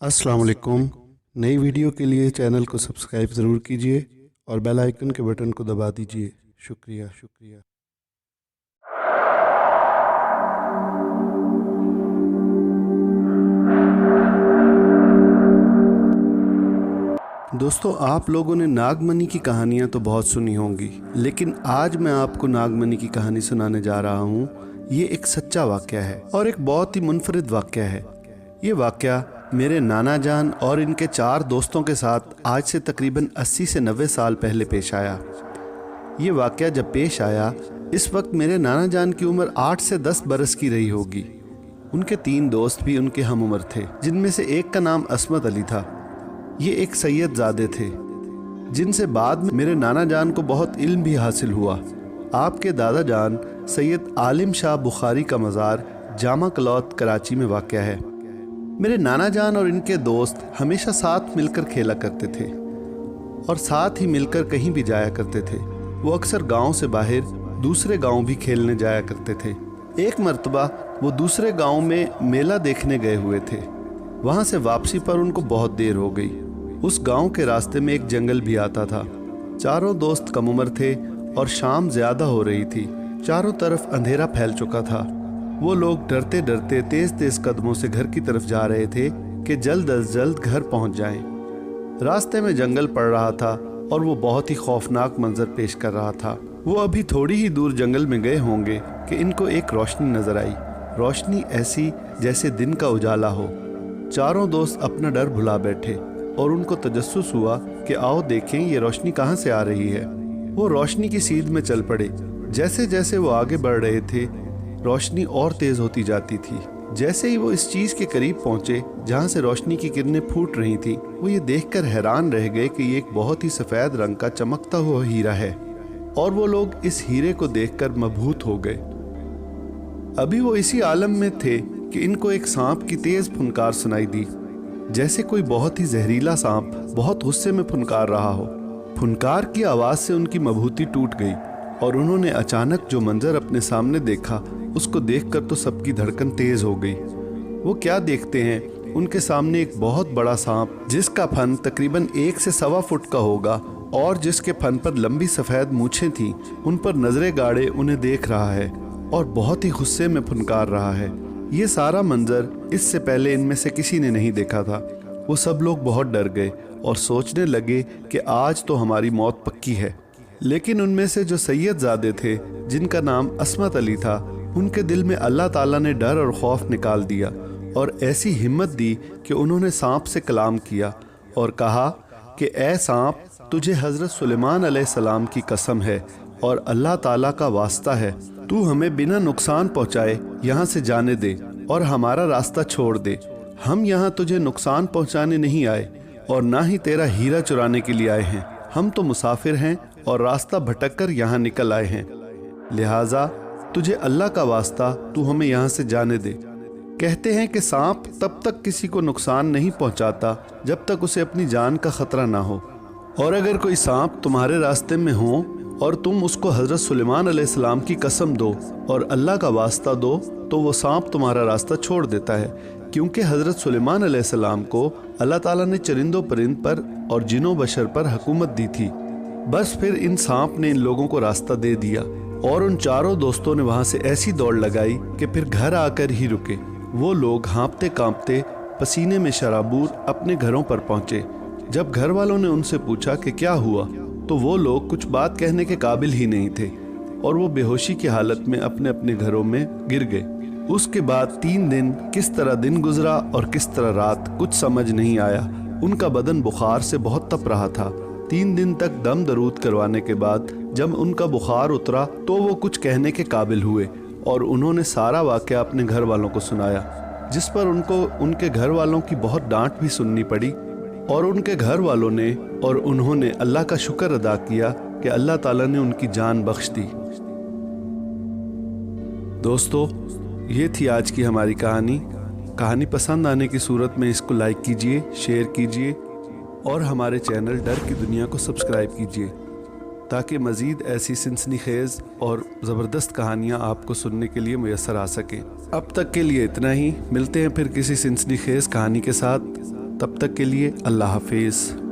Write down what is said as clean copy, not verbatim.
अस्सलाम वालेकुम। नई वीडियो के लिए चैनल को सब्सक्राइब ज़रूर कीजिए और बेल आइकन के बटन को दबा दीजिए। शुक्रिया। दोस्तों, आप लोगों ने नागमणि की कहानियाँ तो बहुत सुनी होंगी, लेकिन आज मैं आपको नागमणि की कहानी सुनाने जा रहा हूँ। ये एक सच्चा वाक़या है और एक बहुत ही मुनफरिद वाक़या है। ये वाक़या मेरे नाना जान और इनके 4 दोस्तों के साथ आज से तकरीबन 80 से 90 साल पहले पेश आया। ये वाक़या जब पेश आया, इस वक्त मेरे नाना जान की उम्र 8 से 10 बरस की रही होगी। उनके 3 दोस्त भी उनके हम उम्र थे, जिनमें से एक का नाम अस्मत अली था। ये एक सैयद ज़ादे थे, जिनसे बाद में मेरे नाना जान को बहुत इल्म भी हासिल हुआ। आपके दादा जान सैयद आलिम शाह बुखारी का मज़ार जामा कलौत कराची में वाक़या है। मेरे नाना जान और इनके दोस्त हमेशा साथ मिलकर खेला करते थे और साथ ही मिलकर कहीं भी जाया करते थे। वो अक्सर गांव से बाहर दूसरे गांव भी खेलने जाया करते थे। एक मर्तबा वो दूसरे गांव में मेला देखने गए हुए थे। वहां से वापसी पर उनको बहुत देर हो गई। उस गांव के रास्ते में एक जंगल भी आता था। चारों दोस्त कम उम्र थे और शाम ज़्यादा हो रही थी। चारों तरफ अंधेरा फैल चुका था। वो लोग डरते डरते तेज तेज कदमों से घर की तरफ जा रहे थे कि जल्द अज जल्द घर पहुंच जाएं। रास्ते में जंगल पड़ रहा था और वो बहुत ही खौफनाक मंजर पेश कर रहा था। वो अभी थोड़ी ही दूर जंगल में गए होंगे कि इनको एक रोशनी नजर आई। रोशनी ऐसी जैसे दिन का उजाला हो। चारों दोस्त अपना डर भुला बैठे और उनको तजस्सुस हुआ कि आओ देखें ये रोशनी कहाँ से आ रही है। वो रोशनी की सीध में चल पड़े। जैसे जैसे वो आगे बढ़ रहे थे, रोशनी और तेज होती जाती थी। जैसे ही वो इस चीज के करीब पहुंचे जहां से रोशनी की किरणें फूट रही थी, वो ये देखकर हैरान रह गए कि ये एक बहुत ही सफेद रंग का चमकता हुआ हीरा है और वो लोग इस हीरे को देखकर मबहूत हो गए। अभी वो इसी आलम में थे कि इनको एक सांप की तेज फुनकार सुनाई दी, जैसे कोई बहुत ही जहरीला सांप बहुत गुस्से में फुनकार रहा हो। फुनकार की आवाज से उनकी मबहूती टूट गई और उन्होंने अचानक जो मंजर अपने सामने देखा, उसको देखकर तो सबकी धड़कन तेज हो गई। वो क्या देखते हैं, उनके सामने एक बहुत बड़ा सांप, जिसका फन तकरीबन 1 से 1.25 फुट का होगा और जिसके फन पर लंबी सफ़ेद मूछें थीं, उन पर नजरें गाड़े उन्हें देख रहा है और बहुत ही गुस्से में फुनकार रहा है। ये सारा मंजर इससे पहले इनमें से किसी ने नहीं देखा था। वो सब लोग बहुत डर गए और सोचने लगे कि आज तो हमारी मौत पक्की है। लेकिन उनमें से जो सैयद ज़ादे थे, जिनका नाम अस्मत अली था, उनके दिल में अल्लाह ताला ने डर और खौफ निकाल दिया और ऐसी हिम्मत दी कि उन्होंने सांप से कलाम किया और कहा कि ए सांप, तुझे हज़रत सुलेमान अलैहिस्सलाम की कसम है और अल्लाह ताला का वास्ता है, तू हमें बिना नुकसान पहुँचाए यहाँ से जाने दे और हमारा रास्ता छोड़ दे। हम यहाँ तुझे नुकसान पहुँचाने नहीं आए और ना ही तेरा हीरा चुराने के लिए आए हैं। हम तो मुसाफिर हैं और रास्ता भटक कर यहाँ निकल आए हैं। लिहाजा तुझे अल्लाह का वास्ता, तू हमें यहाँ से जाने दे। कहते हैं कि सांप तब तक किसी को नुकसान नहीं पहुँचाता जब तक उसे अपनी जान का खतरा ना हो, और अगर कोई सांप तुम्हारे रास्ते में हो और तुम उसको हज़रत सुलेमान अलैहिस्सलाम की कसम दो और अल्लाह का वास्ता दो, तो वो सांप तुम्हारा रास्ता छोड़ देता है, क्योंकि हज़रत सुलेमान अलैहिस्सलाम को अल्लाह ताला ने चरिंदों परिंद पर और जिनों बशर पर हुकूमत दी थी। बस फिर इन सांप ने इन लोगों को रास्ता दे दिया और उन चारों दोस्तों ने वहाँ से ऐसी दौड़ लगाई कि फिर घर आकर ही रुके। वो लोग हाँफते कांपते पसीने में शराबूर अपने घरों पर पहुँचे। जब घर वालों ने उनसे पूछा कि क्या हुआ, तो वो लोग कुछ बात कहने के काबिल ही नहीं थे और वो बेहोशी की हालत में अपने अपने घरों में गिर गए। उसके बाद 3 दिन किस तरह दिन गुजरा और किस तरह रात, कुछ समझ नहीं आया। उनका बदन बुखार से बहुत तप रहा था। 3 दिन तक दम दरूद करवाने के बाद जब उनका बुखार उतरा तो वो कुछ कहने के काबिल हुए और उन्होंने सारा वाक़या अपने घर वालों को सुनाया, जिस पर उनको उनके घर वालों की बहुत डांट भी सुननी पड़ी। और उनके घर वालों ने और उन्होंने अल्लाह का शुक्र अदा किया कि अल्लाह ताला ने उनकी जान बख्श दी। दोस्तों, ये थी आज की हमारी कहानी पसंद आने की सूरत में इसको लाइक कीजिए, शेयर कीजिए और हमारे चैनल डर की दुनिया को सब्सक्राइब कीजिए, ताकि मज़ीद ऐसी सनसनीखेज़ और ज़बरदस्त कहानियाँ आपको सुनने के लिए मुयस्सर आ सकें। अब तक के लिए इतना ही। मिलते हैं फिर किसी सनसनीखेज़ कहानी के साथ। तब तक के लिए अल्लाह हाफिज़।